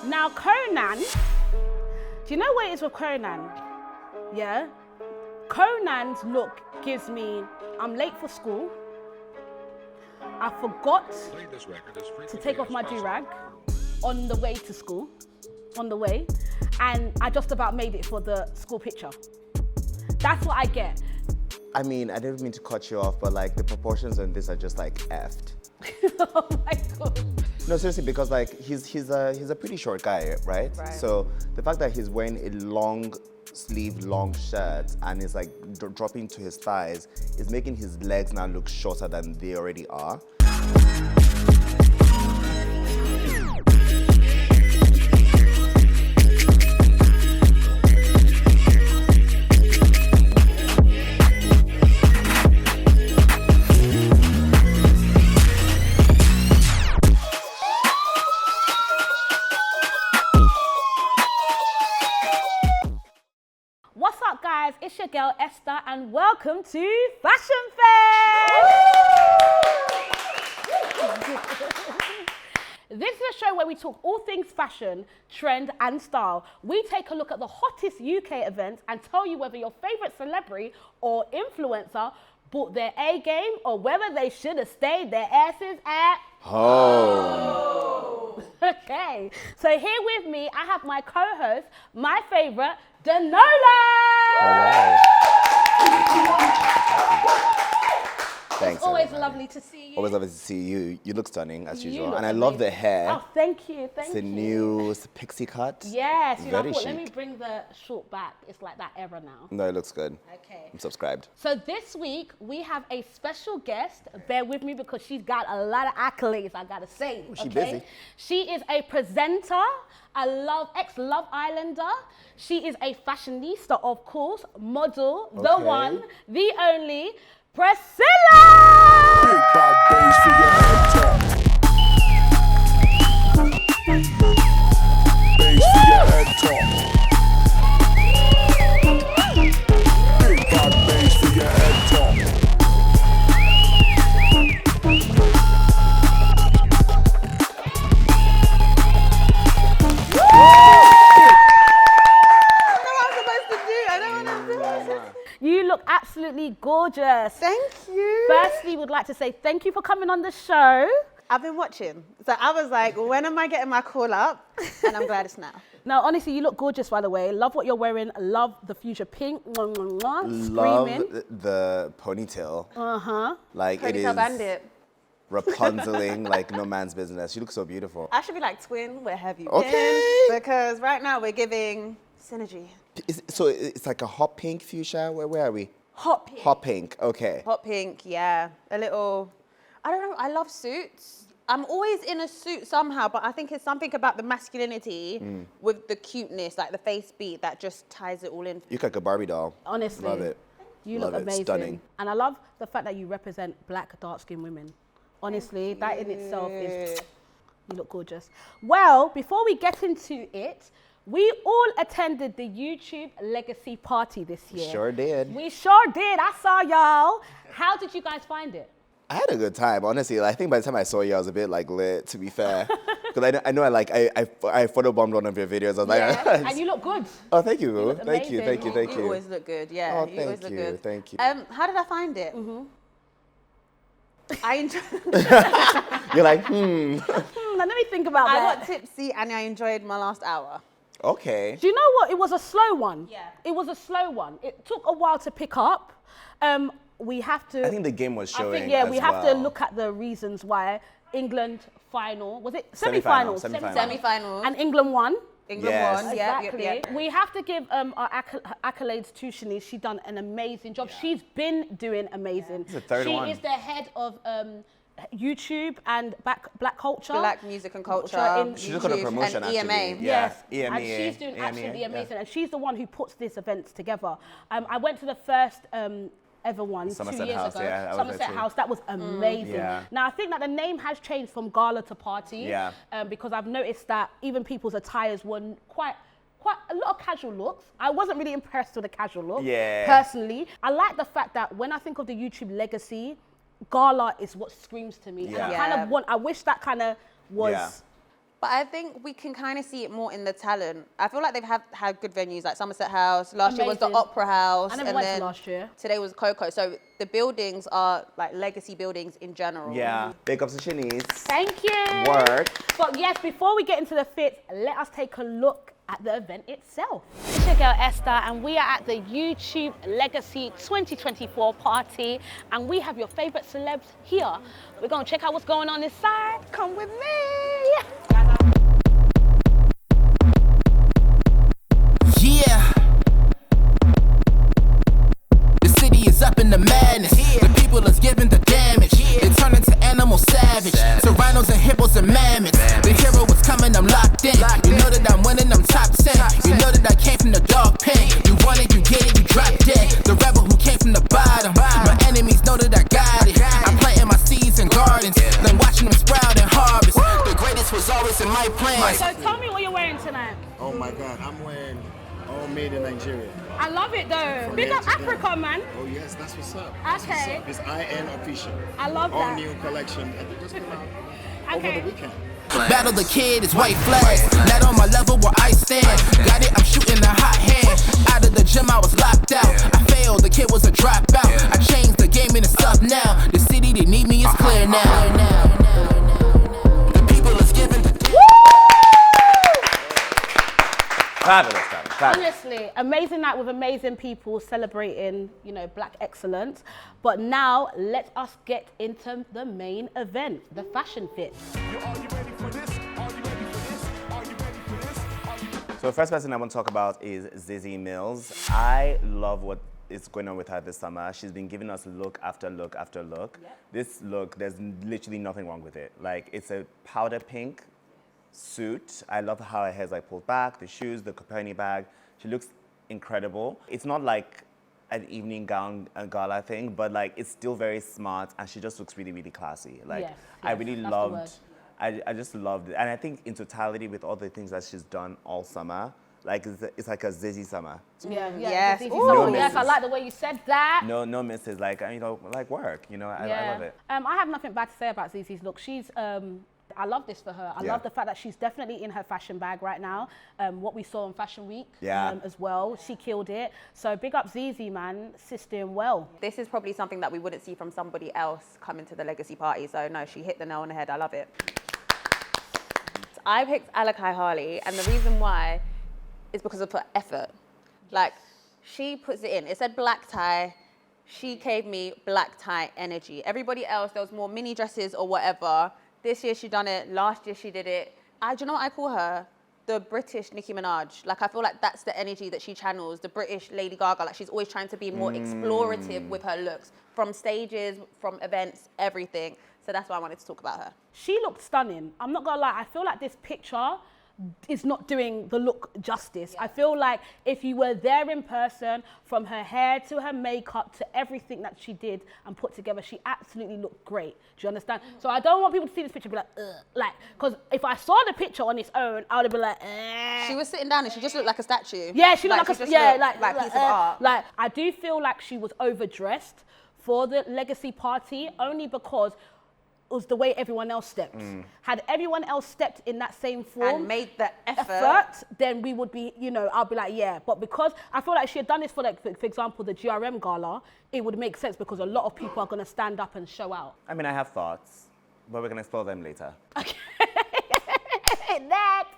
Now, Conan, do you know what it is with Conan? Yeah? Conan's look gives me, I'm late for school. I forgot to take off my do-rag on the way to school, and I just about made it for the school picture. That's what I get. I mean, I didn't mean to cut you off, but like the proportions on this are just like effed. Oh my God. No, seriously, because like he's a pretty short guy, right? So the fact that he's wearing a long sleeve, long shirt and is like dropping to his thighs is making his legs now look shorter than they already are. What's up, guys? It's your girl Esther, and welcome to Fashion Fest! This is a show where we talk all things fashion, trend, and style. We take a look at the hottest UK events and tell you whether your favorite celebrity or influencer bought their A game or whether they should have stayed their asses at home. Okay, so here with me, I have my co-host, my favorite, Danola. Hello. Thanks. It's always everybody. lovely to see you. Always lovely to see you. You look stunning as You usual, look and I love the amazing. hair. Oh, thank you, thank It's a you. new pixie cut. Yes, you know, I Very thought, let chic. me bring the short back. It's like that era now. No, it looks good. Okay. I'm subscribed. So this week we have a special guest. Bear with me because she's got a lot of accolades, I gotta say. She busy. She is a presenter, ex-Love Islander. She is a fashionista, of course, model, the Okay. one, the only, Priscilla! Big bad bass for your head top. Bass for your head top. Big bad bass for your head top. You look absolutely gorgeous. Thank you. Firstly, would like to say thank you for coming on the show. I've been watching. So I was like, when am I getting my call up? And I'm glad it's now. Now, honestly, you look gorgeous, by the way. Love what you're wearing. Love the fuchsia pink. Mwah, mwah, mwah. Love Screaming. the ponytail. Uh-huh. Like it Ponytail is bandit. Rapunzeling like no man's business. You look so beautiful. I should be like, twin, where have you Okay. been? Because right now we're giving synergy. So it's like a hot pink fuchsia. Where are we? Hot pink. Hot pink. Okay. Hot pink, yeah. A little, I don't know, I love suits. I'm always in a suit somehow, but I think it's something about the masculinity with the cuteness, like the face beat that just ties it all in. You look like a Barbie doll. Honestly. Love it. You Love look it. amazing. Stunning. And I love the fact that you represent black, dark-skinned women. Honestly, that in itself is, you look gorgeous. Well, before we get into it, we all attended the YouTube Legacy Party this year. Sure did. We sure did. I saw y'all. How did you guys find it? I had a good time, honestly. I think by the time I saw you, I was a bit like lit, to be fair. Because I know I photobombed one of your videos. I was Yeah, like, and you look good. oh, thank you. look Thank you, thank you, amazing. thank You you. always look good, yeah. Oh, you always thank look you, good. thank you. How did I find it? I enjoyed. You're like, Let me think about I that. got tipsy and I enjoyed my last hour. okay. Do you know what? It was a slow one. Yeah. It was a slow one. It took a while to pick up. We have to. I think the game was showing. I think, yeah, as we have well. to look at the reasons why England final, was it? Semi-final, Semi-final. Semi-final. And England won. England Yes. won. Yeah, Exactly. yeah, yeah. We have to give our accolades to Shanice. She's done an amazing job. She's been doing amazing. It's the third she one. is the head of YouTube and black culture. Black music and culture. in She's got a YouTube promotion, and EMA. actually. Yeah. Yes, EMEA, and she's doing EMEA, absolutely amazing, yeah. and she's the one who puts these events together. I went to the first ever one Somerset 2 years House, ago. yeah, I was there Somerset too. House, that was amazing. Yeah. Now I think that the name has changed from gala to party. Yeah. Because I've noticed that even people's attires were quite a lot of casual looks. I wasn't really impressed with the casual look. Yeah. Personally, I like the fact that when I think of the YouTube legacy, gala is what screams to me. And Yeah. I kind of I wish that kind of was. Yeah. But I think we can kind of see it more in the talent. I feel like they've had good venues like Somerset House. Last year was the Amazing. Opera House. I never and went to then last year. Today was Coco. So the buildings are like legacy buildings in general. Yeah. Big ups to Shanice. Thank you. Work. But yes, before we get into the fits, let us take a look at the event itself. It's your girl Esther, and we are at the YouTube Legacy 2024 party, and we have your favorite celebs here. We're gonna check out what's going on this side. Come with me. Yeah. The city is up in the madness. The people is giving the damage. They turn into animal savage. Rhinos and hippos and mammoths. The hero was coming, I'm locked in. You know that I'm winning, I'm top 10. You know that I came from the dog pen. You want it, you get it, you drop dead. The rebel who came from the bottom. My enemies know that I got it. I'm planting my seeds in gardens, then watching them sprout and harvest. The greatest was always in my plans. So tell me what you're wearing tonight. Oh my God, I'm wearing all made in Nigeria. I love it though. From Big here up to there. Africa, man. Oh yes, that's what's up. Okay. It's IN official. I love all that. new collection. I think just came out over Okay. the weekend. Battle the kid is white flags. Not on my level where I stand. Got it, I'm shooting a hot hand. Out of the gym, I was locked out. I failed, the kid was a dropout. I changed the game and it's up now. The city they need me is clear now. The people is giving the Fabulous, fabulous. Honestly, amazing night with amazing people celebrating, you know, Black excellence. But now let us get into the main event, the fashion fit. So the first person I want to talk about is Zizzy Mills. I love what is going on with her this summer. She's been giving us look after look after look. Yep. This look, there's literally nothing wrong with it. Like, it's a powder pink suit. I love how her hair's like pulled back, the shoes, the Coperni bag. She looks incredible. It's not like an evening gown gala thing, but like it's still very smart, and she just looks really, really classy. Like, Yes, I yes, really that's the loved. word. I just loved it, and I think in totality with all the things that she's done all summer, like it's like a Zizzy summer. Yeah, Yes. Zizzy Ooh. Summer. No Yes, I misses. like the way you said that. No misses, like, you know, like work, you know, I love it. I have nothing bad to say about Zizzy's look. She's, I love this for her. I Yeah. love the fact that she's definitely in her fashion bag right now. What we saw on Fashion Week Yeah. as well. She killed it. So big up Zizzy, man. Sis doing well. This is probably something that we wouldn't see from somebody else coming to the legacy party. So no, she hit the nail on the head. I love it. I picked Alakai Harley, and the reason why is because of her effort. Like, she puts it in. It said black tie. She gave me black tie energy. Everybody else, there was more mini dresses or whatever. This year she done it. Last year she did it. Do you know what I call her? The British Nicki Minaj. Like, I feel like that's the energy that she channels. The British Lady Gaga. Like, she's always trying to be more explorative with her looks. From stages, from events, everything. So that's why I wanted to talk about her. She looked stunning. I'm not gonna lie. I feel like this picture is not doing the look justice. I feel like if you were there in person, from her hair to her makeup to everything that she did and put together, she absolutely looked great. Do you understand? So I don't want people to see this picture and be like, ugh. Like, because if I saw the picture on its own, I would have been like, eh. She was sitting down and she just looked like a statue. Yeah, she looked like just a, yeah, looked like a piece of art. Like, I do feel like she was overdressed for the legacy party, only because it was the way everyone else stepped. Had everyone else stepped in that same form And made the effort. then we would be, you know, I'll be like, yeah. But because I feel like she had done this for, like, for example, the GRM gala, it would make sense because a lot of people are going to stand up and show out. I mean, I have thoughts, but we're gonna explore them later.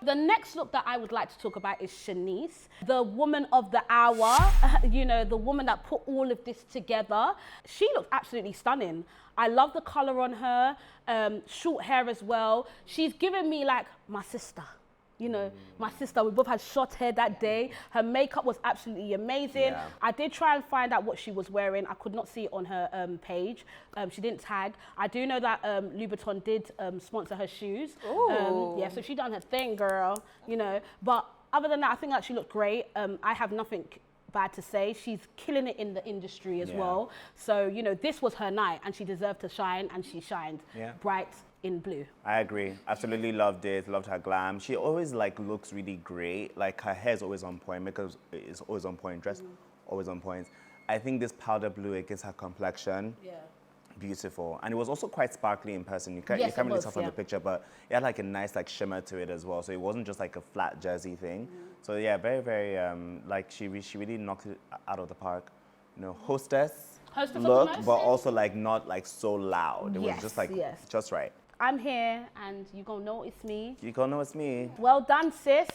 The next look that I would like to talk about is Shanice, the woman of the hour, you know, the woman that put all of this together. She looked absolutely stunning. I love the color on her, short hair as well. She's given me like my sister. You know, my sister, we both had short hair that day. Her makeup was absolutely amazing. Yeah. I did try and find out what she was wearing. I could not see it on her page. She didn't tag. I do know that Louboutin did sponsor her shoes. Yeah, so she done her thing, girl, you know. But other than that, I think that she looked great. I have nothing bad to say. She's killing it in the industry as well. So, you know, this was her night and she deserved to shine, and she shined bright in blue. I agree. Absolutely loved it. Loved her glam. She always like looks really great. Like her hair is always on point. Makeup is always on point. Dress always on point. I think this powder blue, it gives her complexion. Yeah. beautiful. And it was also quite sparkly in person. You can't Yes, it really was, tell from yeah. the picture, but it had like a nice like shimmer to it as well. So it wasn't just like a flat jersey thing. So yeah, very, very, like she really knocked it out of the park. You know, hostess Hostess of look, the most, but yeah. also like not like so loud. It was Yes, just like, yes. just right. I'm here and you gonna notice me. You gonna know it's me. Well done, sis.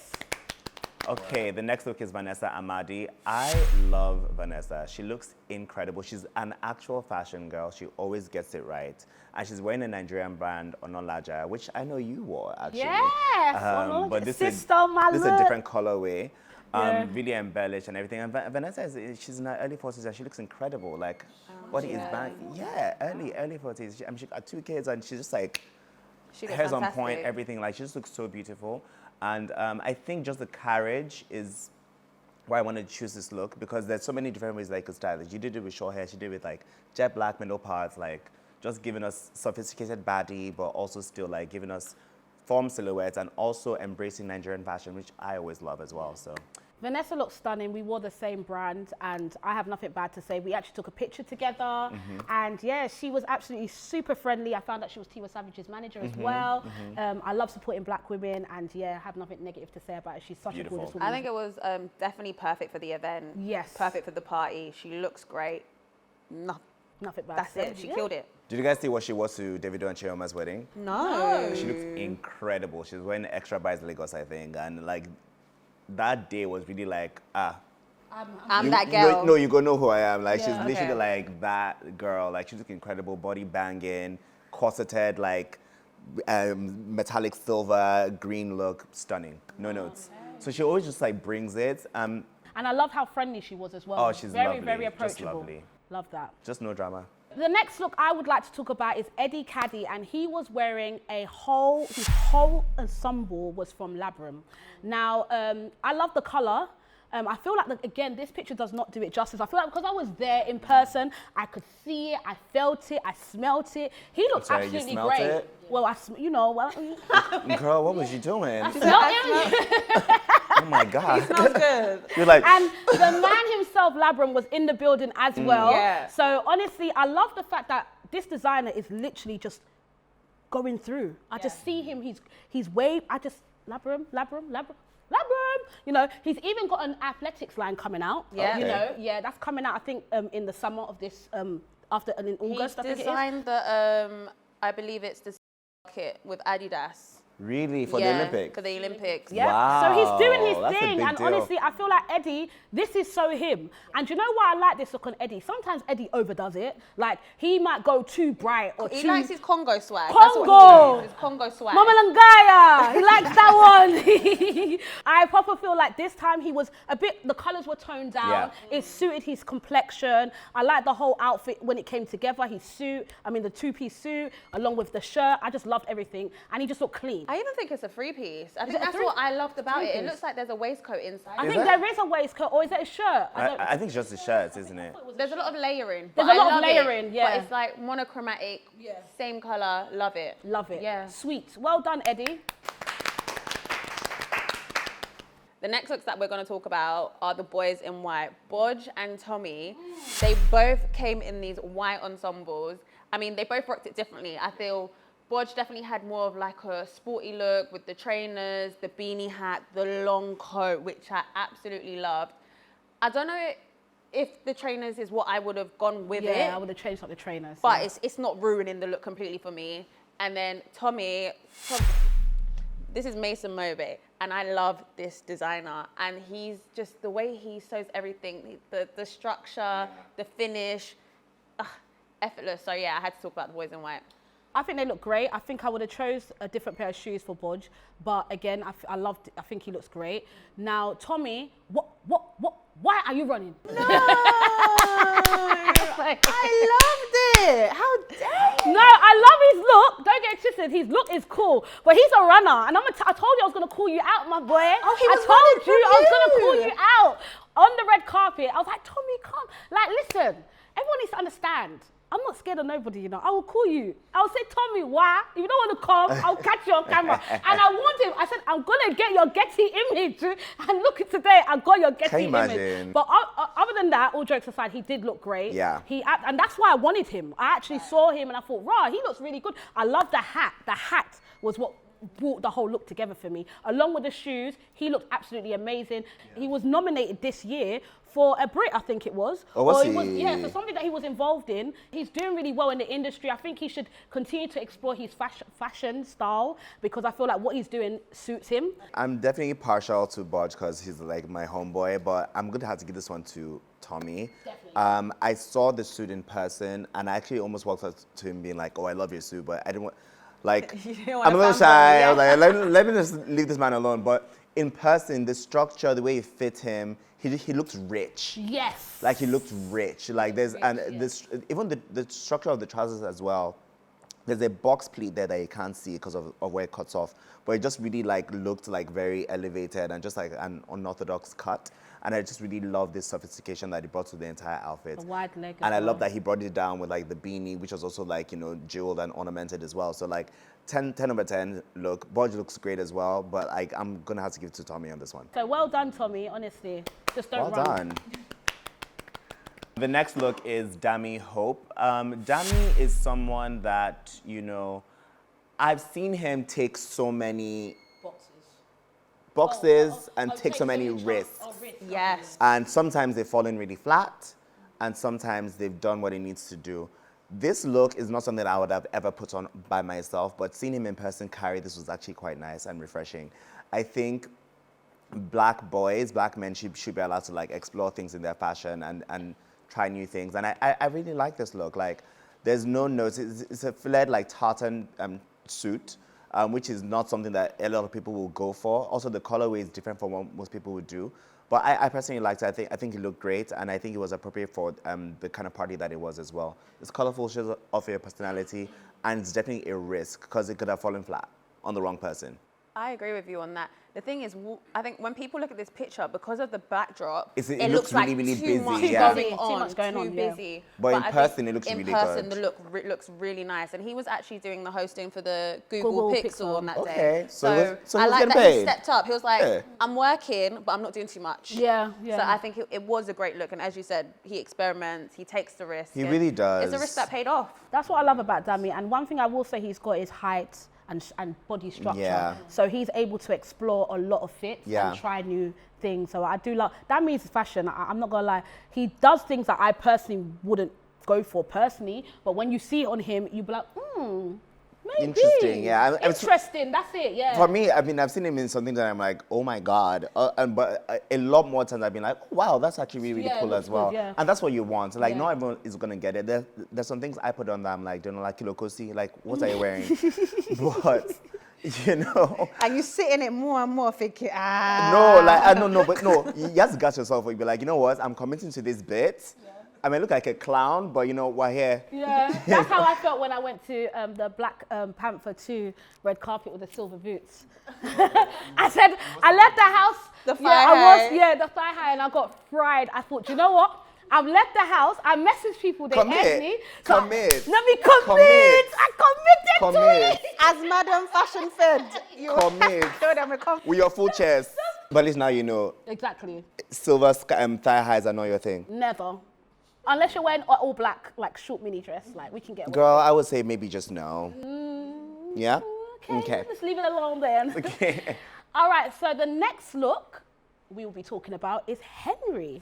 Okay, the next look is Vanessa Amadi. I love Vanessa. She looks incredible. She's an actual fashion girl. She always gets it right. And she's wearing a Nigerian brand, Onolaja, which I know you wore, actually. Yes, But this sister, my is a look. different colorway. Yeah. Really embellished and everything. And Vanessa, she's in her early 40s and she looks incredible. Like, body is back. Yeah, early 40s. I mean, she got 2 kids and she's just like, She looks hair's on fantastic. point, everything. Like, she just looks so beautiful. And I think just the carriage is why I wanted to choose this look, because there's so many different ways that you could style it. You did it with short hair, she did it with like jet black, middle parts, like just giving us sophisticated body, but also still like giving us form silhouettes and also embracing Nigerian fashion, which I always love as well, so. Vanessa looks stunning. We wore the same brand and I have nothing bad to say. We actually took a picture together and yeah, she was absolutely super friendly. I found out she was Tiwa Savage's manager as well. I love supporting black women and yeah, I have nothing negative to say about it. She's such Beautiful. a gorgeous woman. I think it was definitely perfect for the event. Yes. Perfect for the party. She looks great. No, Nothing bad that's to say. it. She Yeah. killed it. Did you guys see what she wore to Davido and Chioma's wedding? No. She looks incredible. She was wearing extra bias Lagos, I think, and like that day was really like, I'm that girl. No, you gonna know who I am. Like she's Yeah. literally Okay. like that girl. Like she looks incredible, body banging, corseted, like metallic silver, green look, stunning. No notes. So she always just like brings it. And I love how friendly she was as well. Oh, she's very, lovely. very Just approachable. lovely. Love that. Just no drama. The next look I would like to talk about is Eddie Caddy, and he was wearing his whole ensemble was from Labrum. Now, I love the color. I feel like, again, this picture does not do it justice. I feel like because I was there in person, I could see it, I felt it, I smelt it. He looked Sorry, you absolutely smelt great. it? Well, Girl, what was you doing? smelled him. Oh my God. Smells good. You're like, And the man himself, Labrum, was in the building as well. Yeah. So honestly, I love the fact that this designer is literally just going through. I just see him, he's wave, Labrum. You know, he's even got an athletics line coming out. Yeah. You Okay. know, yeah, that's coming out, I think, in the summer of this, in August, He's I think it is. designed the, I believe it's the kit with Adidas. really? For the Yeah, Olympics? For the Olympics. Yeah. Wow, So he's doing his that's a thing. big And deal. honestly, I feel like Eddie, this is so him. And you know why I like this look on Eddie? Sometimes Eddie overdoes it. Like, he might go too bright or He too... likes his Congo swag. Congo. That's what he likes, his Congo swag. Mama Langaya, he likes that one. I proper feel like this time he was a bit, the colors were toned down. Yeah. It suited his complexion. I like the whole outfit when it came together. His suit, the 2-piece suit, along with the shirt. I just loved everything. And he just looked clean. I even think it's a 3-piece. I think it a that's three- what I loved about it. It three-piece? looks like there's a waistcoat inside. I Is think that- there is a waistcoat, or is it a shirt? I think it's just the shirts, isn't it? There's a lot of layering. There's but a lot I of love it. layering, yeah. But it's like monochromatic, same color, love it. Love it. Yeah. Sweet. Well done, Eddie. The next looks that we're going to talk about are the boys in white. Bodge and Tommy, they both came in these white ensembles. I mean, they both rocked it differently. I feel Bodge definitely had more of like a sporty look with the trainers, the beanie hat, the long coat, which I absolutely loved. I don't know if the trainers is what I would have gone with it. Yeah, I would have changed up the trainers. But yeah. it's not ruining the look completely for me. And then Tommy, this is Mason Mobe, and I love this designer. And he's just, the way he sews everything, the structure, the finish, effortless. So yeah, I had to talk about the boys in white. I think they look great. I think I would have chose a different pair of shoes for Bodge. But again, I loved it. I think he looks great. Now, Tommy, why are you running? No, I loved it. How dare you? No, I love his look. Don't get it twisted. His look is cool, but he's a runner. And I told you I was gonna call you out, my boy. Oh, he was I told running you from I was gonna you. call you out on the red carpet. I was like, Tommy, come. Like, listen. Everyone needs to understand. I'm not scared of nobody, you know. I will call you. I'll say, Tommy, why? If you don't want to come, I'll catch you on camera. And I warned him. I said, I'm going to get your Getty image. And look at today, I got your Getty image. But other than that, all jokes aside, he did look great. Yeah. And that's why I wanted him. I actually saw him and I thought, rah, he looks really good. I love the hat. The hat was what brought the whole look together for me. Along with the shoes, he looked absolutely amazing. Yeah. He was nominated this year for a Brit, I think it was. Oh, was he? Yeah, for something that he was involved in. He's doing really well in the industry. I think he should continue to explore his fashion style because I feel like what he's doing suits him. I'm definitely partial to Bodge because he's like my homeboy, but I'm going to have to give this one to Tommy. Definitely. I saw the suit in person and I actually almost walked up to him being like, oh, I love your suit, but I didn't want, like, I'm a little shy. I was like, let me just leave this man alone. But in person, the structure, the way it fit him, he looked rich. Yes. Like he looked rich. Like there's this even the structure of the trousers as well. There's a box pleat there that you can't see because of where it cuts off, but it just really like looked like very elevated and just like an unorthodox cut. And I just really love this sophistication that he brought to the entire outfit. The wide leg. And I love that he brought it down with like the beanie, which was also like, you know, jeweled and ornamented as well. So like 10 over 10 look. Bodge looks great as well, but like I'm gonna have to give it to Tommy on this one. So well done, Tommy, honestly. Just don't run. Well done. The next look is Dami Hope. Dami is someone that, you know, I've seen him take so many boxes and take so many risks. Yes. And sometimes they fall in really flat, and sometimes they've done what he needs to do. This look is not something I would have ever put on by myself, but seeing him in person carry this was actually quite nice and refreshing. I think black men should be allowed to like explore things in their fashion and try new things. And I really like this look. Like, there's no notes. It's a flared like tartan suit. Which is not something that a lot of people will go for. Also, the colorway is different from what most people would do. But I personally liked it. I think it looked great, and I think it was appropriate for the kind of party that it was as well. It's colorful, shows off your personality, and it's definitely a risk because it could have fallen flat on the wrong person. I agree with you on that. The thing is, I think when people look at this picture, because of the backdrop, it looks looks like really too busy, much yeah. going on, Too much going on, yeah. busy. But in I person, think it looks really In person, good. the look looks really nice. And he was actually doing the hosting for the Google Pixel on that day. Okay, so I he's like getting that he paid. stepped up. He was like, Yeah. I'm working, but I'm not doing too much. Yeah. So I think it was a great look. And as you said, he experiments, he takes the risk. He really does. It's a risk that paid off. That's what I love about Dami. And one thing I will say he's got is height and body structure. Yeah. So he's able to explore a lot of fits Yeah. and try new things. So I do love, Dami's fashion, I'm not gonna lie, he does things that I personally wouldn't go for personally, but when you see it on him, you be like, maybe. Interesting, yeah. Interesting, that's it, yeah. For me, I mean, I've seen him in something that I'm like, oh my God. But a lot more times I've been like, wow, that's actually really, really Yeah, it cool looks as well. good, yeah. And that's what you want. Like, Yeah. not everyone is going to get it. There's some things I put on that I'm like, don't know, like Kilokosi, like, what are you wearing? But, you know. And you sit in it more and more thinking, No, like, no, you have to gas yourself. You'll be like, you know what, I'm committing to this bit. Yeah. I may look like a clown, but you know, we're here. Yeah, that's how I felt when I went to the Black Panther 2 red carpet with the silver boots. I said, I left the house. The thigh high. The thigh high, and I got fried. I thought, you know what? I've left the house. I messaged people. They asked me. Commit. Let me commit. I committed to it. As Madam Fashion Fed, you Commit. show them a compliment. With your full chest. But at least now you know, Exactly. silver thigh highs are not your thing. Never. Unless you're wearing all black, like short mini dress, like we can get away. Girl, I would say maybe just no. Yeah? Okay. Just leave it alone then. Okay. All right, so the next look we will be talking about is Henry.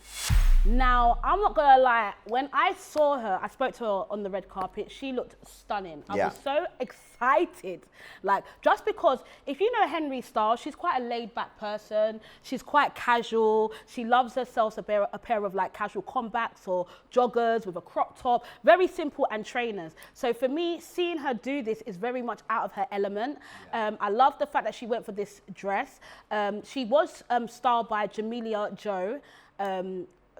Now, I'm not gonna lie, when I saw her, I spoke to her on the red carpet, she looked stunning. I was so excited. Like, just because, if you know Henry's style, she's quite a laid back person, she's quite casual, she loves herself a pair of like casual combats or joggers with a crop top, very simple, and trainers. So for me, seeing her do this is very much out of her element. I love the fact that she went for this dress. She was styled by Jamelia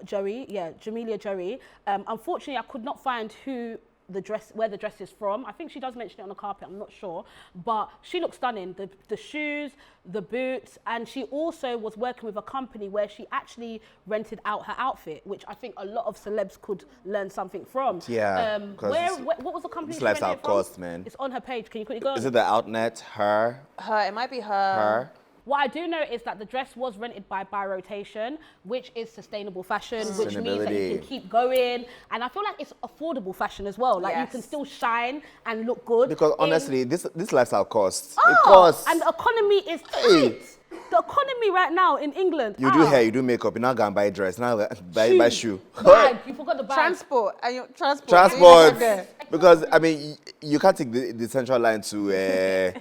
Joey. Unfortunately, I could not find who the dress, where the dress is from. I think she does mention it on the carpet, I'm not sure. But she looks stunning. The shoes, the boots, and she also was working with a company where she actually rented out her outfit, which I think a lot of celebs could learn something from. Yeah, what was the company this she rented lifestyle it from? cost, man. It's on her page. Can you quickly go on? Is it the Outnet, her? Her, it might be her. Her? What I do know is that the dress was rented by Rotation, which is sustainable fashion, which means that you can keep going. And I feel like it's affordable fashion as well. Like you can still shine and look good. Because honestly, this lifestyle costs. Oh, it costs. and the economy is tight. The economy right now in England. You do hair, you do makeup, you now go and buy dress, now buy shoe. Bag, you forgot the bag. Transport. And your transport. Transport. Because, I mean, you can't take the central line to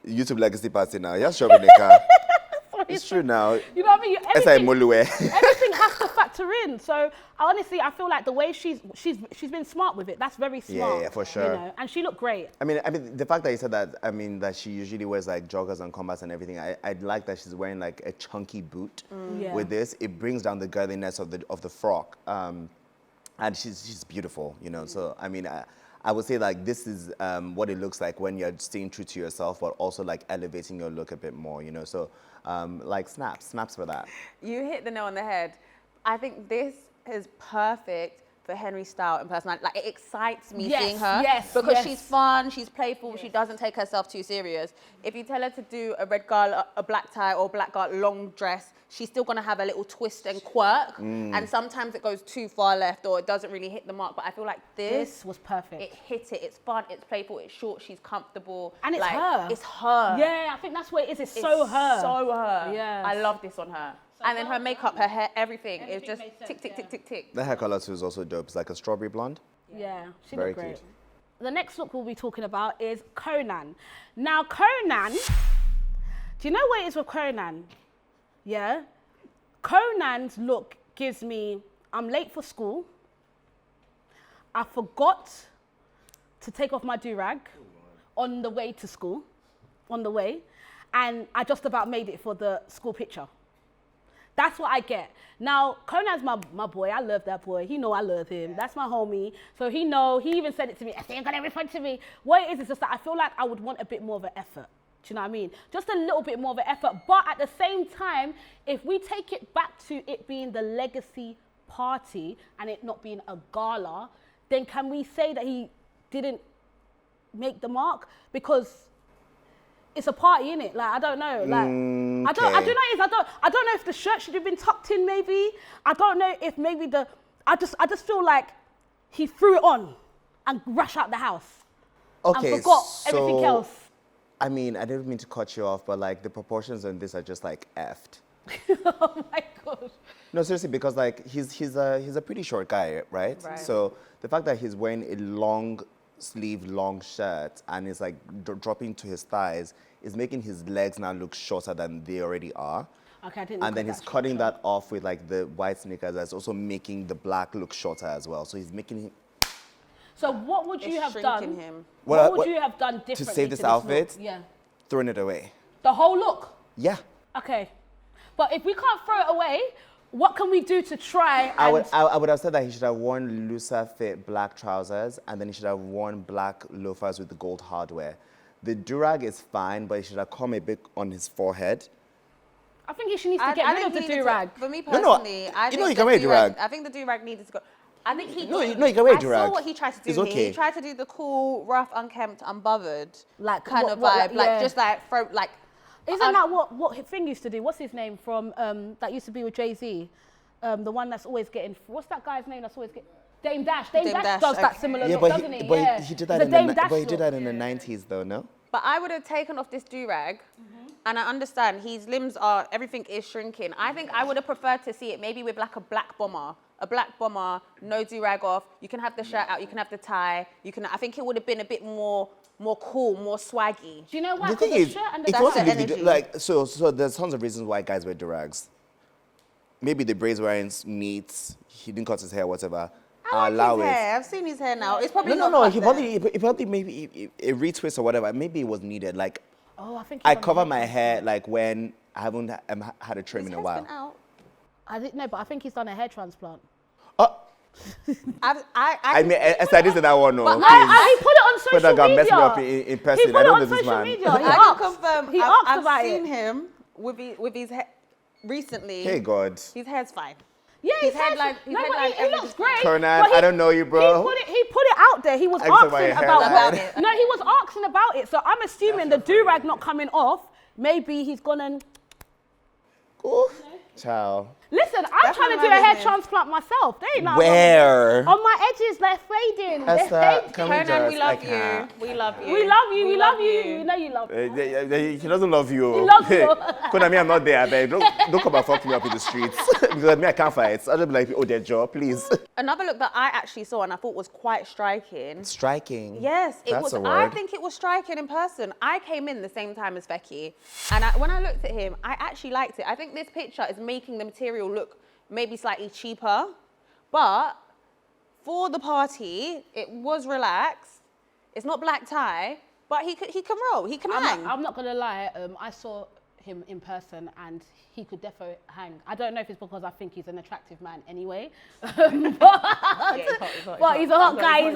YouTube Legacy Party now. You just shove in the car. It's true now. You know what I mean? Everything Has to factor in. So honestly, I feel like the way she's been smart with it. That's very smart. Yeah, for sure. You know, and she looked great. I mean, the fact that you said that, I mean, that she usually wears like joggers and combats and everything. I like that she's wearing like a chunky boot with this. It brings down the girliness of the frock, and she's beautiful. You know, so I mean. I would say like this is what it looks like when you're staying true to yourself, but also like elevating your look a bit more, you know. So like snaps for that. You hit the nail on the head. I think this is perfect for Henry's style and personality. Like, it excites me seeing her because she's fun, she's playful, she doesn't take herself too serious. If you tell her to do a red girl, a black tie or black girl long dress, she's still gonna have a little twist and quirk. And sometimes it goes too far left or it doesn't really hit the mark. But I feel like this was perfect. It hit it. It's fun, it's playful, it's short, she's comfortable. And it's like, her. It's her. Yeah, I think that's what it is. It's so her. So her. Yeah. I love this on her. And then her makeup, her hair, everything is just tick, tick, tick, tick, tick. The hair color too is also dope. It's like a strawberry blonde. Yeah, she Very looked great. cute. The next look we'll be talking about is Conan. Now, Conan, do you know what it is with Conan? Yeah? Conan's look gives me, I'm late for school. I forgot to take off my do-rag on the way to school, and I just about made it for the school picture. That's what I get. Now, Conan's my boy. I love that boy. He know I love him. That's my homie. So he even said it to me. I ain't gonna respond to me. What it is just that I feel like I would want a bit more of an effort. Do you know what I mean? Just a little bit more of an effort. But at the same time, if we take it back to it being the legacy party and it not being a gala, then can we say that he didn't make the mark? Because it's a party, innit? Like, I don't know. Like, I don't know if the shirt should have been tucked in, maybe. I don't know if maybe I just feel like he threw it on and rushed out the house. Okay, and forgot everything else. I mean, I didn't mean to cut you off, but like the proportions on this are just like effed. Oh my God. No, seriously, because like he's a pretty short guy, right? So the fact that he's wearing a long shirt and it's like dropping to his thighs is making his legs now look shorter than they already are. Okay, I didn't. And then he's cutting that off with like the white sneakers. That's also making the black look shorter as well. So he's making him. So what would you have done? What would you have done differently to save this outfit? Look? Yeah. Throwing it away. The whole look? Yeah. Okay. But if we can't throw it away, what can we do to try? I would have said that he should have worn looser fit black trousers and then he should have worn black loafers with the gold hardware. The durag is fine, but he should have come a bit on his forehead. I think he should need to get rid of the durag. For me personally, I think you can wear durag. I think the durag needed to go. I think he. No, you can wear durag. I saw what he tried to do. It's okay. He tried to do the cool, rough, unkempt, unbothered like kind of vibe, like just like throw like. Isn't that what Thing used to do? What's his name from that used to be with Jay-Z? The one that's always getting. What's that guy's name that's always getting? Dame Dash. Dame Dash does that similar look, doesn't he? But he did that in the 90s though, no? But I would have taken off this do-rag, and I understand his limbs are, everything is shrinking. I think I would have preferred to see it maybe with like a black bomber, no do-rag off. You can have the shirt out, you can have the tie, I think it would have been a bit more cool, more swaggy. Do you know why? The thing is, energy. So there's tons of reasons why guys wear durags. Maybe the braids weren't neat, he didn't cut his hair, whatever. I like his hair. I've seen his hair now. It's probably no. He probably maybe a retwist or whatever. Maybe it was needed. Like, I cover my hair like when I haven't had a trim in a while. I didn't know, but I think he's done a hair transplant. I mean, I did that one. No, He please. put it on social That guy media. messed me up in person. He put I it don't on know this social man. media. I can confirm. He asked I've about seen it. him with his hair recently. Hey God. His hair's fine. Yeah, His his headline. headline- his No, but headline he looks evidence- great. Conan, but I don't know you, bro. He put it out there. He was I said my asking about hairline. No, he was asking about it. So I'm assuming the do-rag not coming off. Maybe he's gonna. Ooh. Ciao. Listen, I'm That's trying to not do a my hair business. transplant myself. They ain't nothing Where? wrong. On my edges, they're fading. They're Esther, fading. can we Conan, just? we I love you. can't. We love you. We love you. We love you. You know you love me. He doesn't love you. He loves you. Conan, me, I'm not there. I beg. Don't come and fuck me up in the streets. Because me, I can't fight. I'll just be like, oh, their job, please. Another look that I actually saw and I thought was quite striking. Striking. Yes, it That's was. a I word. think it was striking in person. I came in the same time as Fecky, and when I looked at him, I actually liked it. I think this picture is making the material look maybe slightly cheaper, but for the party, it was relaxed. It's not black tie, but he can roll. He can hang. I'm not gonna lie. I saw him in person and he could defo hang. I don't know if it's because I think he's an attractive man anyway. But he's a hot guy. He's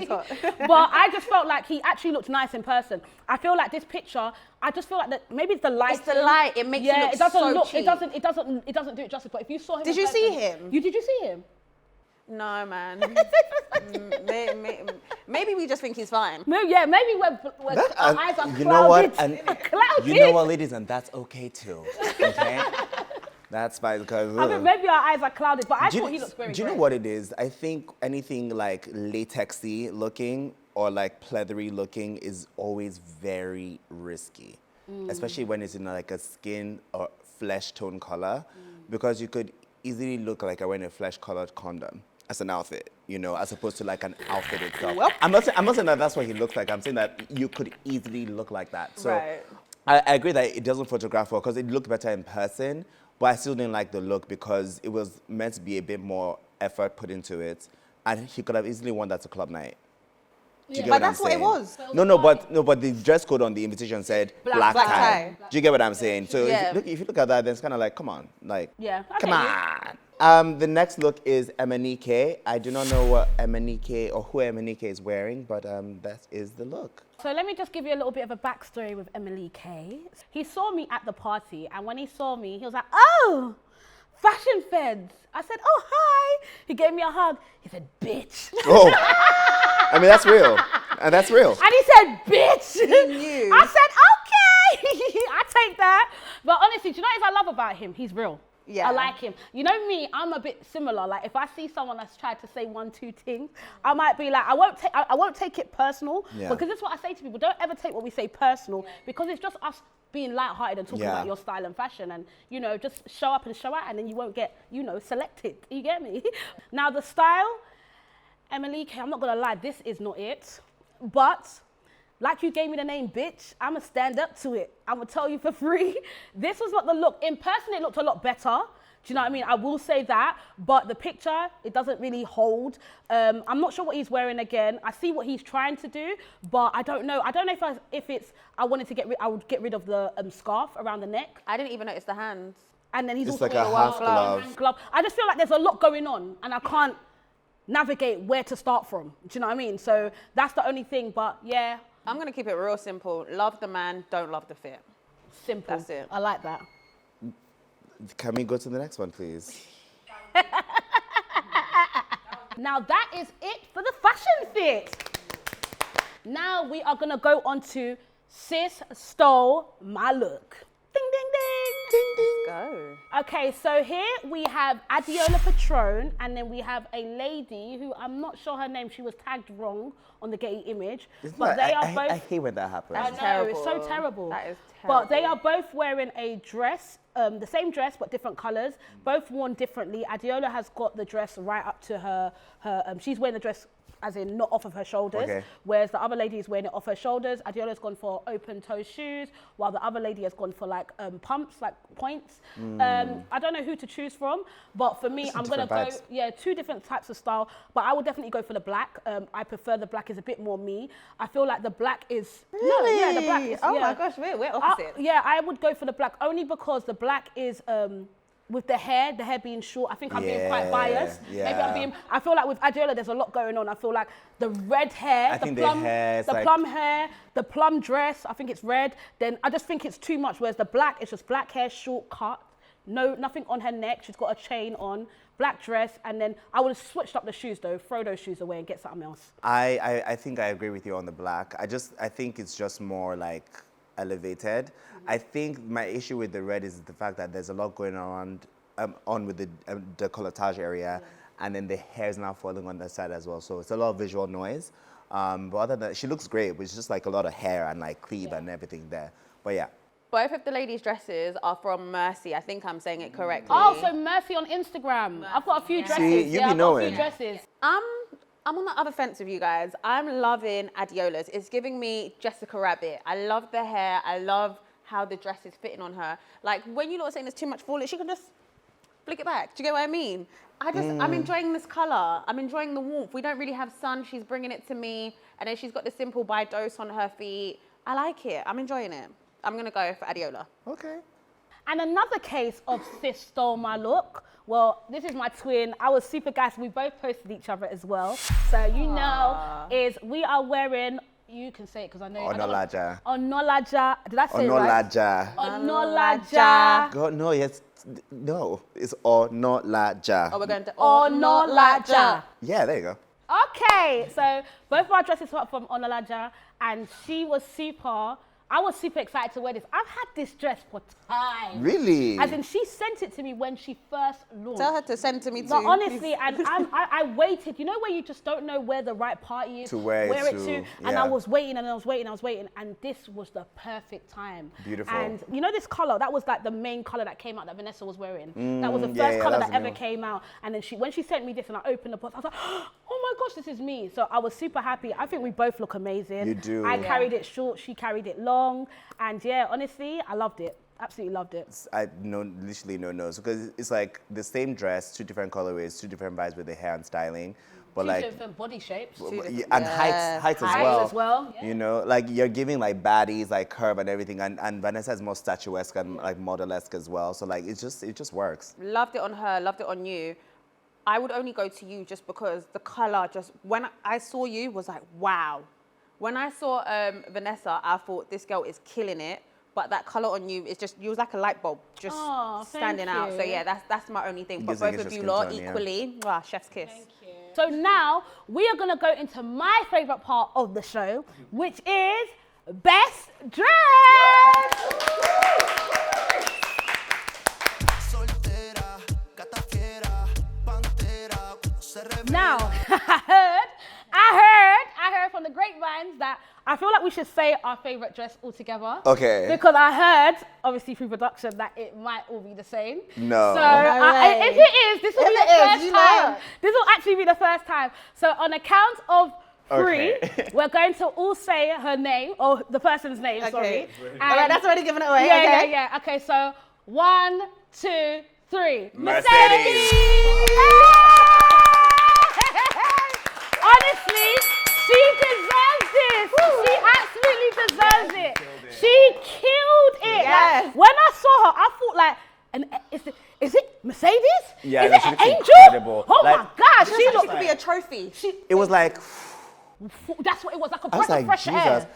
hot. But I just felt like he actually looked nice in person. I feel like this picture, I just feel like that maybe it's the light. It's the light. It makes Yeah, it it doesn't so look. cheap. It doesn't do it justice. But if you saw him, Did in you see person- him? Did you see him? No, man. Maybe we just think he's fine. Maybe we're our eyes are clouded. You know what? And clouded. you know what, ladies, and that's okay too. Okay? That's fine because. I mean, maybe our eyes are clouded, but I thought he looked very Do you know great. what it is? I think anything like latexy looking or like pleathery looking is always very risky, especially when it's in like a skin or flesh tone color, because you could easily look like I wearing a flesh colored condom as an outfit, you know, as opposed to like an outfit itself. Well. I'm not saying that that's what he looks like. I'm saying that you could easily look like that. So Right. I agree that it doesn't photograph well because it looked better in person, but I still didn't like the look because it was meant to be a bit more effort put into it, and he could have easily worn that to club night. Do you get But what I'm that's what it saying? was. But the dress code on the invitation said black Black tie. tie. Do you get what I'm saying? So Yeah. if you look at that, then it's kind of like, come on, like, Yeah, I come get you. on. The next look is Emanike. I do not know what Emanike or who Emanike is wearing, but that is the look. So let me just give you a little bit of a backstory with Emily K. He saw me at the party, and when he saw me, he was like, "Oh, fashion feds." I said, "Oh, hi." He gave me a hug. He said, "Bitch." Oh, I mean, that's real. And that's real. And he said, "Bitch." He knew. I said, "Okay." I take that. But honestly, do you know what I love about him? He's real. Yeah. I like him. You know me, I'm a bit similar. Like if I see someone that's tried to say 1-2 things, I might be like, I won't take it personal. Yeah. Because this is what I say to people. Don't ever take what we say personal because it's just us being lighthearted and talking Yeah. about your style and fashion, and you know, just show up and show out, and then you won't get, you know, selected. You get me? Now the style, Emily K, I'm not gonna lie, this is not it. But like you gave me the name bitch, I'ma stand up to it. I'ma tell you for free. This was not the look. In person, it looked a lot better. Do you know what I mean? I will say that, but the picture, it doesn't really hold. I'm not sure what he's wearing again. I see what he's trying to do, but I don't know. I don't know if it's, I would get rid of the scarf around the neck. I didn't even notice the hands. And then he's It's also like a got half glove. glove. I just feel like there's a lot going on and I can't navigate where to start from. Do you know what I mean? So that's the only thing, but yeah, I'm gonna keep it real simple. Love the man, don't love the fit. simple. That's it. I like that. Can we go to the next one, please? Now that is it for the fashion fit. Now we are gonna go on to Sis Stole My Look. Ding, ding, ding. Ding, ding. Go. Okay, so here we have Adiola Patron, and then we have a lady who I'm not sure her name. She was tagged wrong on the Getty image, but they are both. I hate when that happens. I know, terrible. it's so terrible. That is But they terrible. are both wearing a dress, the same dress but different colours, both worn differently. Adiola has got the dress right up to her she's wearing the dress as in not off of her shoulders, Okay. whereas the other lady is wearing it off her shoulders. Adiola's gone for open toe shoes, while the other lady has gone for like pumps, like points. I don't know who to choose from, but for me, Just I'm gonna different go, vibes. yeah, two different types of style, but I would definitely go for the black. I prefer the black, is a bit more me. I feel like the black is, no, yeah, the black is, Oh yeah. my gosh, we're opposite. Yeah, I would go for the black only because the black is with the hair being short, I think I'm being quite biased. Yeah. Maybe I feel like with Adiola, there's a lot going on. I feel like the red hair, the plum hair, the plum dress, I think it's red. Then I just think it's too much. Whereas the black, it's just black hair, short cut. No, nothing on her neck. She's got a chain on, black dress, and then I would have switched up the shoes though, throw those shoes away and get something else. I think I agree with you on the black. I think it's just more like elevated. I think my issue with the red is the fact that there's a lot going on with the décolletage area, and then the hair is now falling on that side as well. So it's a lot of visual noise. But other than that, she looks great, but it's just like a lot of hair and like cleave and everything there. But yeah. Both of the ladies' dresses are from Mercy. I think I'm saying it correctly. Oh, so Mercy on Instagram. I've got a few dresses. See, you be I've knowing. got a few dresses. I'm on the other fence with you guys. I'm loving Adiola's. It's giving me Jessica Rabbit. I love the hair. I love how the dress is fitting on her. Like when you lot are saying there's too much falling, she can just flick it back. Do you get what I mean? I'm enjoying this color. I'm enjoying the warmth. We don't really have sun. She's bringing it to me. And then she's got the simple by dose on her feet. I like it. I'm enjoying it. I'm going to go for Adiola. Okay. And another case of sis stole my look. Well, this is my twin. I was super gassed. We both posted each other as well. So you know, is we are wearing, you can say it because I know. Onolaja. Onolaja. Did I say it Onolaja. right? Onolaja. God, no, yes. No, it's Onolaja. Oh, we're going to Onolaja. Yeah, there you go. Okay, so both of our dresses were from Onolaja, and I was super excited to wear this. I've had this dress for time. Really? As in, she sent it to me when she first launched. Tell her to send to me too. But honestly, and I waited. You know where you just don't know where the right party is to wear it to. And I was waiting, and I was waiting, and this was the perfect time. Beautiful. And you know this color, that was like the main color that came out that Vanessa was wearing. That was the first color that ever came out. And then when she sent me this, and I opened the box, I was like, oh my gosh, this is me. So I was super happy. I think we both look amazing. You do. I carried it short, she carried it long. And yeah, honestly, I loved it. Absolutely loved it. I literally no notes because it's like the same dress, two different colorways, two different vibes with the hair and styling, but Two different body shapes. And heights as well. Yeah. You know, like you're giving like baddies like curve and everything, and Vanessa is more statuesque and like model-esque as well. So like it just works. Loved it on her, loved it on you. I would only go to you just because the color when I saw you was like, wow. When I saw Vanessa, I thought this girl is killing it, but that color on you is you was like a light bulb, just standing out. So yeah, that's my only thing. But both of you lot equally, chef's kiss. Thank you. So now we are gonna go into my favorite part of the show, which is best dress. Now, I heard from the grapevines that I feel like we should say our favorite dress all together. Okay. Because I heard, obviously through production, that it might all be the same. No. So if it is, this will be the first time. This will actually be the first time. So on a count of 3, we're going to all say her name, or the person's name, sorry. All right, that's already given it away. Yeah. Okay, so 1, 2, 3. Mercedes. Honestly, she deserves this. She absolutely deserves it. She killed it. Yes. Like, when I saw her, I thought like, is it Mercedes? Yeah, is it she an looks angel? incredible. Oh Like, my God, She looked could be a trophy. It was like, that's what it was, like a I was breath of like, fresh Jesus.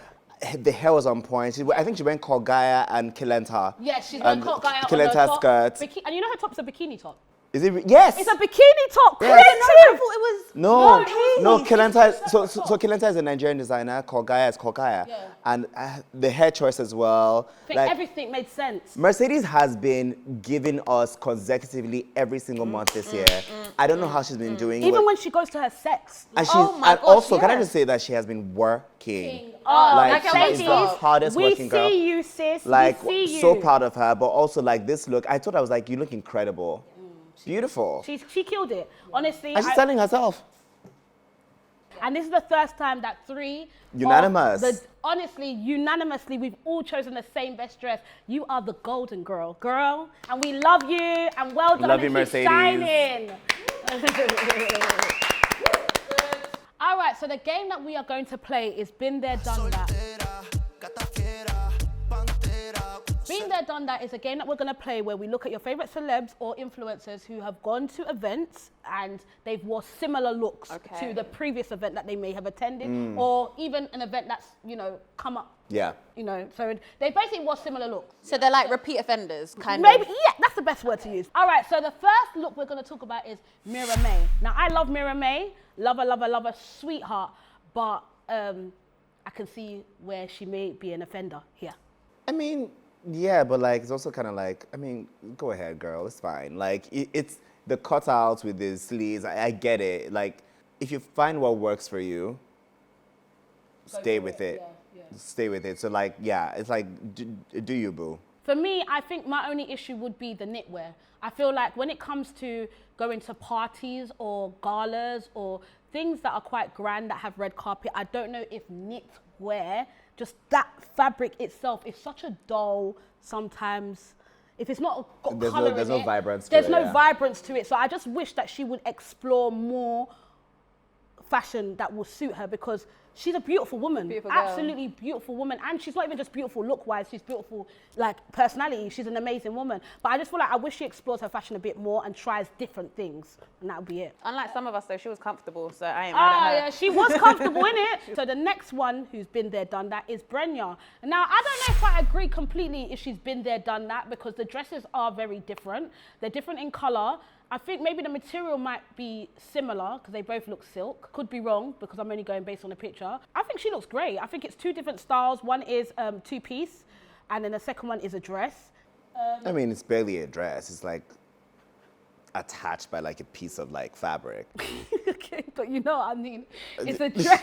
air. The hair was on point. I think she went Kogaya and Kilenta. Yeah, she's going to guy on her Kilenta top. skirt. And you know her top's a bikini top. Is it? Yes. It's a bikini top. Yes. I thought it was. No, Kilenta. So Kilenta is a Nigerian designer. Kogaya is Kogaya, and the hair choice as well. I think everything made sense. Mercedes has been giving us consecutively every single month this year. I don't know how she's been doing. Even when she goes to her sets. And can I just say that she has been working. Like she's the hardest working girl. We see you, sis. Like, we see you. so proud of her, but also like this look. I thought I was like, you look incredible. Beautiful. She killed it, honestly. And she's selling herself. And this is the first time that 3 unanimous. Honestly, unanimously, we've all chosen the same best dress. You are the golden girl, and we love you. And well done. Love you, keep Mercedes. shining. All right, so the game that we are going to play is Been There, Done That. Been There, Done That is a game that we're going to play where we look at your favorite celebs or influencers who have gone to events and they've wore similar looks to the previous event that they may have attended or even an event that's, you know, come up. Yeah. You know, so they basically wore similar looks. So they're like repeat offenders, kind Maybe, of. yeah, that's the best word to use. All right, so the first look we're going to talk about is Mira May. Now, I love Mira May. Love her, sweetheart. But I can see where she may be an offender here. I mean, yeah, but like it's also kind of like, I mean, go ahead, girl, it's fine. Like it's the cutouts with the sleeves. I get it. Like if you find what works for you, stay with it. Stay with it. So like, yeah, it's like, do you, boo? For me, I think my only issue would be the knitwear. I feel like when it comes to going to parties or galas or things that are quite grand that have red carpet, I don't know if knitwear, just that fabric itself is such a dull sometimes. If it's not got colour in it, there's no vibrance to there's it, no yeah. vibrance to it. So I just wish that she would explore more fashion that will suit her because she's a beautiful woman, Beautiful girl. absolutely beautiful woman, and she's not even just beautiful look-wise, she's beautiful like personality, she's an amazing woman. But I just feel like I wish she explores her fashion a bit more and tries different things, and that would be it. Unlike some of us, though, she was comfortable, so I ain't mad at her. Yeah, she was comfortable in it. So the next one who's been there, done that is Brenya. Now, I don't know if I agree completely if she's been there, done that, because the dresses are very different. They're different in color. I think maybe the material might be similar because they both look silk. Could be wrong because I'm only going based on the picture. I think she looks great. I think it's two different styles. One is two-piece and then the second one is a dress. I mean, it's barely a dress. It's like attached by like a piece of like fabric. Okay, but you know what I mean. It's a dress.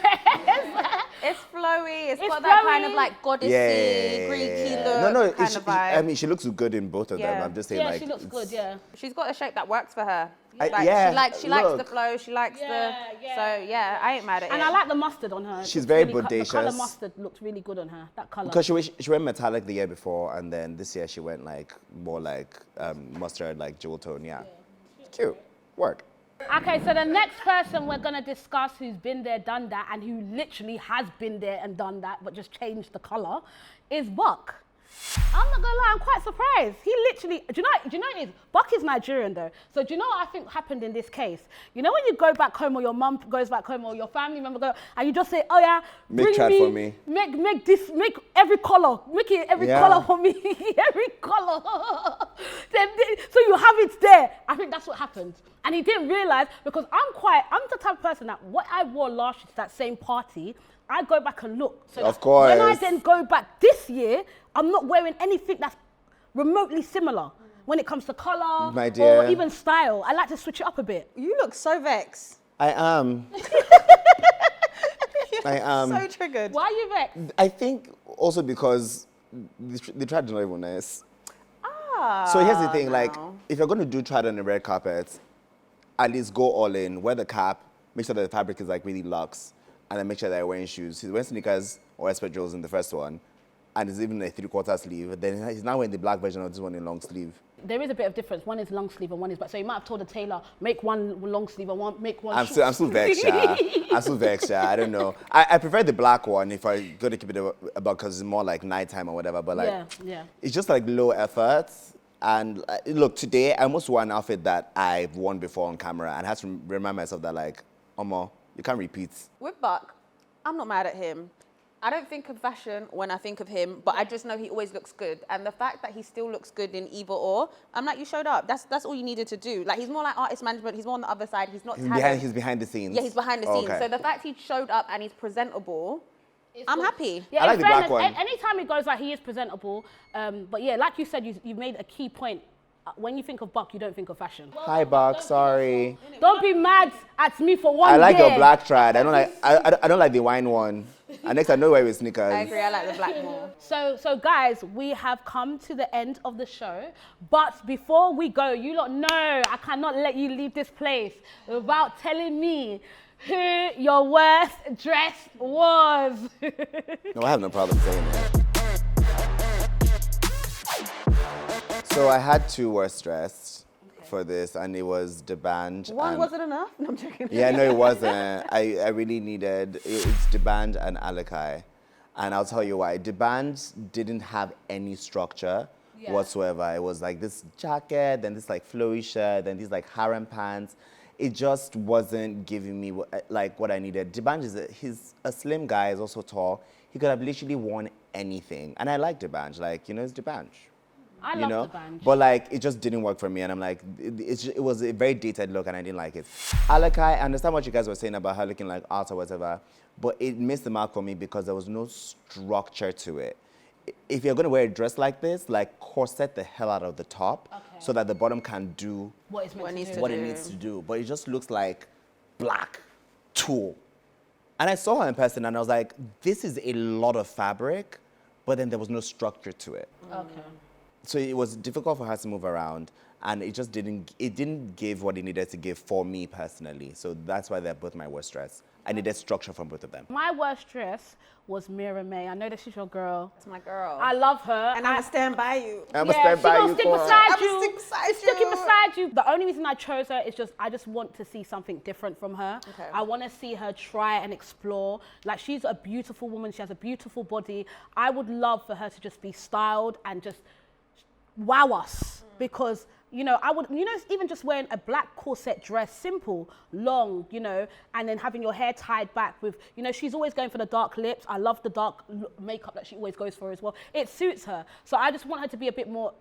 It's flowy. It's It's got that kind flowy. of like goddessy, Greeky look No, kind of vibe. I mean, she looks good in both of them. Yeah. I'm just saying, Yeah, like, she looks good, yeah. She's got a shape that works for her. I- Like, yeah, she likes the look. flow. She likes Yeah. So yeah, I ain't mad at it. And I like the mustard on her. It She's looks very The colour bodacious. mustard looked really good on her, that colour. Because she went metallic the year before, and then this year she went like more like mustard, like jewel tone. Yeah, cute. Work. Okay, so the next person we're going to discuss who's been there, done that, and who literally has been there and done that, but just changed the colour, is Buck. I'm not gonna lie, I'm quite surprised. He literally, do you know what it is? Buck is Nigerian though. So do you know what I think happened in this case? You know when you go back home or your mum goes back home or your family member goes, and you just say, oh yeah, Make bring chat me, for me. make this, make every colour, make it every Yeah. colour for me, every colour. So you have it there. I think that's what happened. And he didn't realise because I'm the type of person that what I wore last year to that same party, I go back and look. So Of that when I course. then go back this year, I'm not wearing anything that's remotely similar when it comes to colour My or dear. even style. I like to switch it up a bit. You look so vexed. I am. I am. So triggered. Why are you vexed? I think also because they tried to not even nice. Ah, So here's the thing, like, no. if you're going to do trad on the red carpet, at least go all in, wear the cap, make sure that the fabric is like really luxe, and then make sure that you're wearing shoes. He's wearing sneakers or espadrilles in the first one, and it's even a 3/4 sleeve. Then he's now wearing the black version of this one in long sleeve. There is a bit of difference. One is long sleeve and one is back. So you might have told the tailor, make one long sleeve and make one I'm short still vexed, yeah. I'm still vexed, yeah. I don't know. I prefer the black one if I'm going to keep it about because it's more like nighttime or whatever. But like, Yeah. it's just like low effort. And look, today I almost wore an outfit that I've worn before on camera, and I had to remind myself that like, Omo, you can't repeat. With Buck, I'm not mad at him. I don't think of fashion when I think of him, but I just know he always looks good. And the fact that he still looks good in either or, I'm like, you showed up. That's all you needed to do. Like, he's more like artist management. He's more on the other side. He's not talent. He's behind the scenes. Yeah, he's behind the scenes. Okay. So the fact he showed up and he's presentable, I'm happy. Yeah, I like in the black fairness, one. Anytime he goes, like, he is presentable. But yeah, like you said, you made a key point. When you think of Buck, you don't think of fashion. Hi, Buck. Sorry. Don't be mad at me for one I like day. your black trad. I don't like the wine one. And next I know where with sneakers. I agree. I like the black more. So guys, we have come to the end of the show. But before we go, you lot know I cannot let you leave this place without telling me who your worst dress was. No, I have no problem saying that. So I had two worst dressed for this, and it was the band. One and wasn't enough? No, I'm joking. Yeah, no, it wasn't. I really needed, it's the band and Alakai. And I'll tell you why. The band didn't have any structure whatsoever. It was like this jacket, then this like flowy shirt, then these like harem pants. It just wasn't giving me what I needed. Dibanj he's a slim guy, he's also tall. He could have literally worn anything. And I like Dibanj, like, you know, it's Dibanj. I love Dibanj. But like, it just didn't work for me. And I'm like, it was a very dated look and I didn't like it. Alakai, I understand what you guys were saying about her looking like art or whatever, but it missed the mark for me because there was no structure to it. If you're gonna wear a dress like this, like corset the hell out of the top so that the bottom can do what it needs to do. But it just looks like black tulle. And I saw her in person and I was like, this is a lot of fabric, but then there was no structure to it. Okay. So it was difficult for her to move around and it didn't give what it needed to give for me personally. So that's why they're both my worst dress. I needed structure from both of them. My worst dress was Mira May. I know this is your girl. It's my girl. I love her. And I'm gonna stand by you. I'm gonna stand by you. Stick beside you. Stick beside you. Sticking beside you. The only reason I chose her is I just want to see something different from her. Okay. I want to see her try and explore. Like, she's a beautiful woman. She has a beautiful body. I would love for her to just be styled and just wow us because, you know, even just wearing a black corset dress, simple, long, you know, and then having your hair tied back with, you know, she's always going for the dark lips. I love the dark makeup that she always goes for as well. It suits her. So I just want her to be a bit more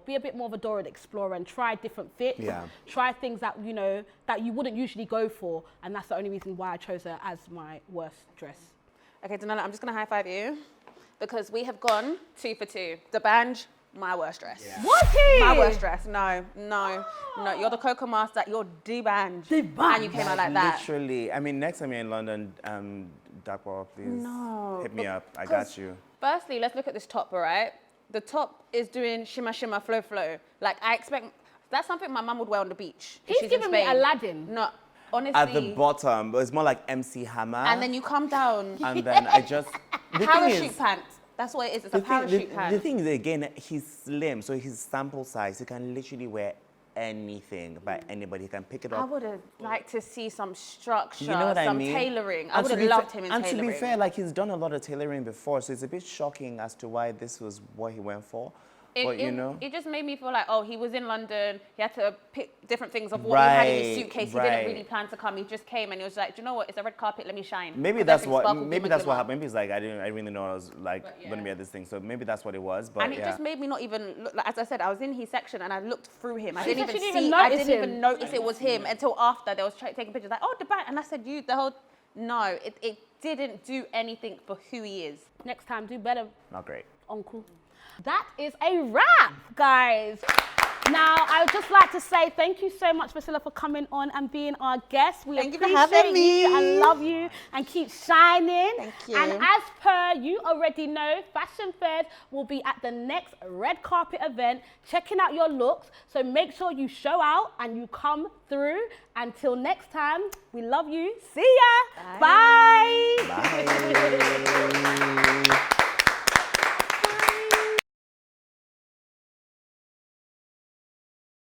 be a bit more of a Dora the Explorer and try different fits, try things that, you know, that you wouldn't usually go for. And that's the only reason why I chose her as my worst dress. Okay, Danella, I'm just gonna high five you because we have gone 2 for 2. Dibanj, my worst dress. Yeah. Was he? My worst dress. No. You're the Coco Master. You're Dibanj. And you came out like that. Literally. I mean, next time you're in London, Dakwa, please hit me up. I got you. Firstly, let's look at this top, all right? The top is doing shimmer, shimmer, flow, flow. Like, I expect, that's something my mum would wear on the beach. He's giving me Aladdin. No, honestly. At the bottom, it's more like MC Hammer. And then you come down. And then I just... Parachute pants. That's what it is. It's a parachute pant. The thing is, again, he's slim, so his sample size, he can literally wear anything by anybody. He can pick it up. I would have liked to see some structure, you know what I mean? Tailoring. I would have loved him in tailoring. And to be fair, like, he's done a lot of tailoring before, so it's a bit shocking as to why this was what he went for. But, you know? It just made me feel like, oh, he was in London. He had to pick different things of what he had in his suitcase. He didn't really plan to come. He just came and he was like, do you know what? It's a red carpet. Let me shine. Maybe that's what happened. Maybe it's like, I really know I was like going to be at this thing. So maybe that's what it was. But and it just made me not even look. Like, as I said, I was in his section and I looked through him. I She didn't said even she see. didn't I even didn't notice even notice it was him until after they was taking pictures. Like, oh, the back. And I said, no, it didn't do anything for who he is. Next time, do better. Not great. Uncle. That is a wrap, guys. Now, I would just like to say thank you so much, Priscilla, for coming on and being our guest. We Thank you for appreciate having me. you and love you and keep shining. Thank you. And as per you already know, Fashion Fed will be at the next red carpet event, checking out your looks. So make sure you show out and you come through. Until next time, we love you. See ya. Bye. Bye.